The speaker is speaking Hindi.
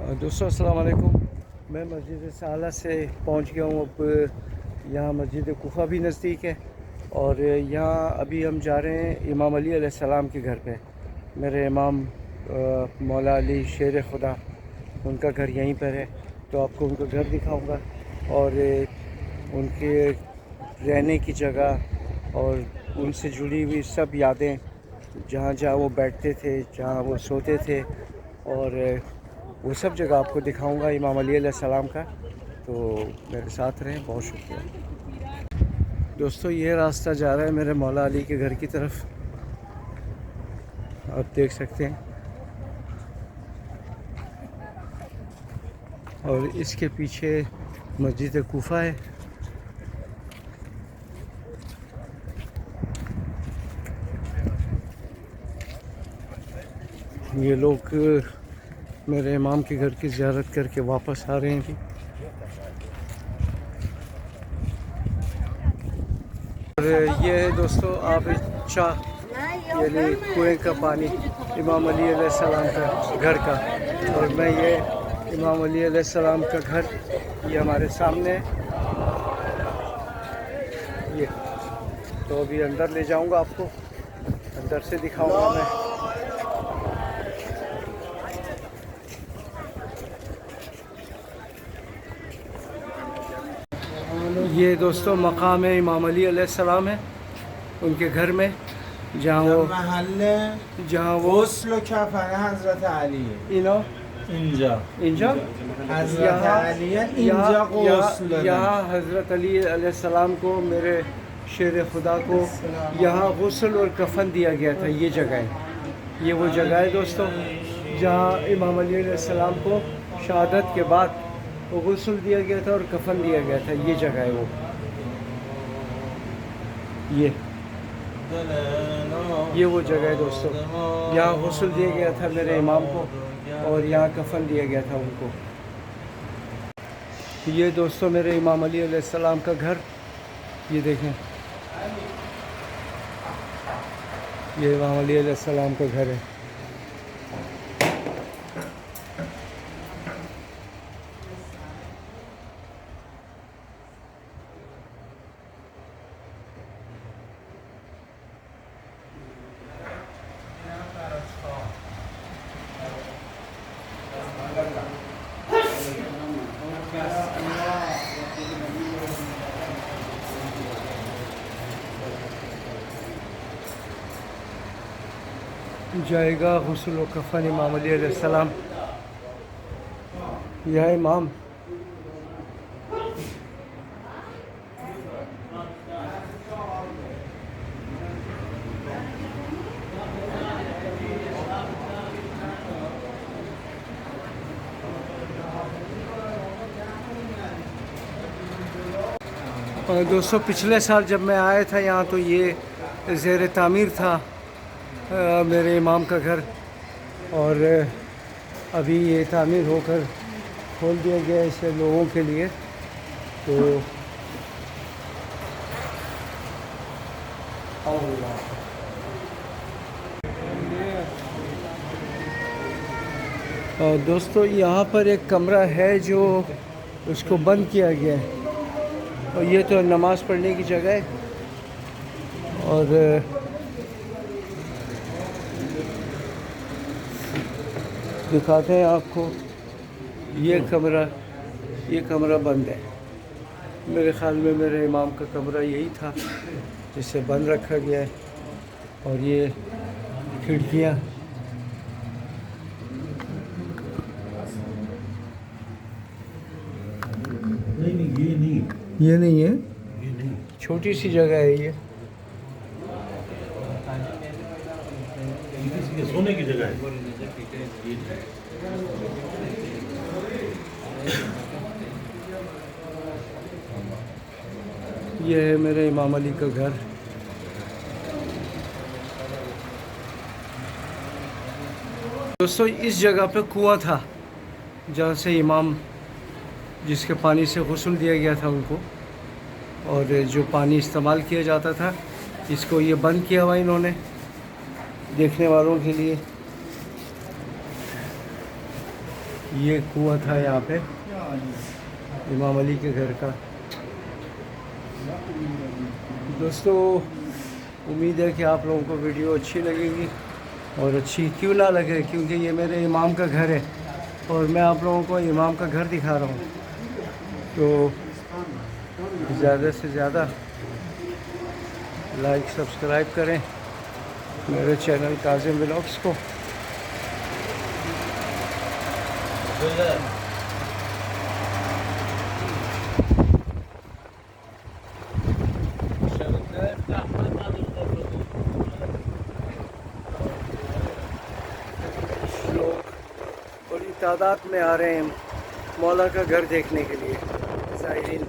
दोस्तों अस्सलाम वालेकुम। मैं मस्जिद साला से पहुंच गया हूं। अब यहाँ मस्जिद कुफा भी नज़दीक है और यहाँ अभी हम जा रहे हैं इमाम अली अलैहिस्सलाम के घर पे। मेरे इमाम मौला अली शेर खुदा, उनका घर यहीं पर है, तो आपको उनका घर दिखाऊंगा और उनके रहने की जगह और उनसे जुड़ी हुई सब यादें, जहाँ जहाँ वो बैठते थे, जहाँ वो सोते थे, और वो सब जगह आपको दिखाऊंगा इमाम अली अलैहिस्सलाम का। तो मेरे साथ रहें, बहुत शुक्रिया। दोस्तों ये रास्ता जा रहा है मेरे मौला अली के घर की तरफ, आप देख सकते हैं, और इसके पीछे मस्जिद कुफा है। ये लोग मेरे इमाम के घर की ज़ियारत करके वापस आ रहे हैं। और ये है दोस्तों आप चाह यानी कुएं का पानी इमाम अली अलैहिस्सलाम का घर का, और मैं ये इमाम अली अलैहिस्सलाम का घर ये हमारे सामने है। ये तो अभी अंदर ले जाऊंगा, आपको अंदर से दिखाऊंगा मैं। ये दोस्तों मकाम है इमाम अली अलैहिस्सलाम है, उनके घर में, जहाँ वो हज़रत अली इनो इंजा इंजा हज़रत अली यहाँ हज़रत अली अलैहिस्सलाम को, मेरे शेर खुदा को यहाँ गुस्ल और कफन दिया गया था। ये जगह है, ये वो जगह है दोस्तों जहाँ इमाम अली अलैहिस्सलाम को शहादत के बाद वो गुस्ल दिया गया था और कफन दिया गया था। ये जगह है वो, ये वो जगह है दोस्तों, यहाँ गुस्ल दिया गया था मेरे इमाम को और यहाँ कफन दिया गया था उनको। ये दोस्तों मेरे इमाम अली अलैहिस्सलाम का घर, ये देखें, ये इमाम अली अलैहिस्सलाम का घर है। जाएगा गुस्ल व कफन इमाम अली अलैहिस्सलाम। यह इमाम दोस्तों पिछले साल जब मैं आया था यहाँ, तो ये ज़ेर तामीर था मेरे इमाम का घर, और अभी ये तामीर होकर खोल दिया गया इसे लोगों के लिए। तो और दोस्तों यहाँ पर एक कमरा है जो उसको बंद किया गया है, और ये तो नमाज़ पढ़ने की जगह है। और दिखाते हैं आपको, ये कमरा बंद है। मेरे ख़्याल में मेरे इमाम का कमरा यही था जिसे बंद रखा गया है। और ये खिड़कियाँ, ये नहीं है, छोटी सी जगह है ये। सोने की जगह है। ये है मेरे इमाम अली का घर। दोस्तों इस जगह पे कुआं था जहाँ से इमाम, जिसके पानी से गुस्ल दिया गया था उनको, और जो पानी इस्तेमाल किया जाता था, इसको ये बंद किया हुआ इन्होंने देखने वालों के लिए। ये कुआं था यहाँ पे इमाम अली के घर का। दोस्तों उम्मीद है कि आप लोगों को वीडियो अच्छी लगेगी, और अच्छी क्यों ना लगे, क्योंकि ये मेरे इमाम का घर है और मैं आप लोगों को इमाम का घर दिखा रहा हूँ। तो ज़्यादा से ज़्यादा लाइक सब्सक्राइब करें मेरे चैनल काजिम व्लॉग्स को। लोग बड़ी तादाद में आ रहे हैं मौला का घर देखने के लिए, ज़ाहिरीन।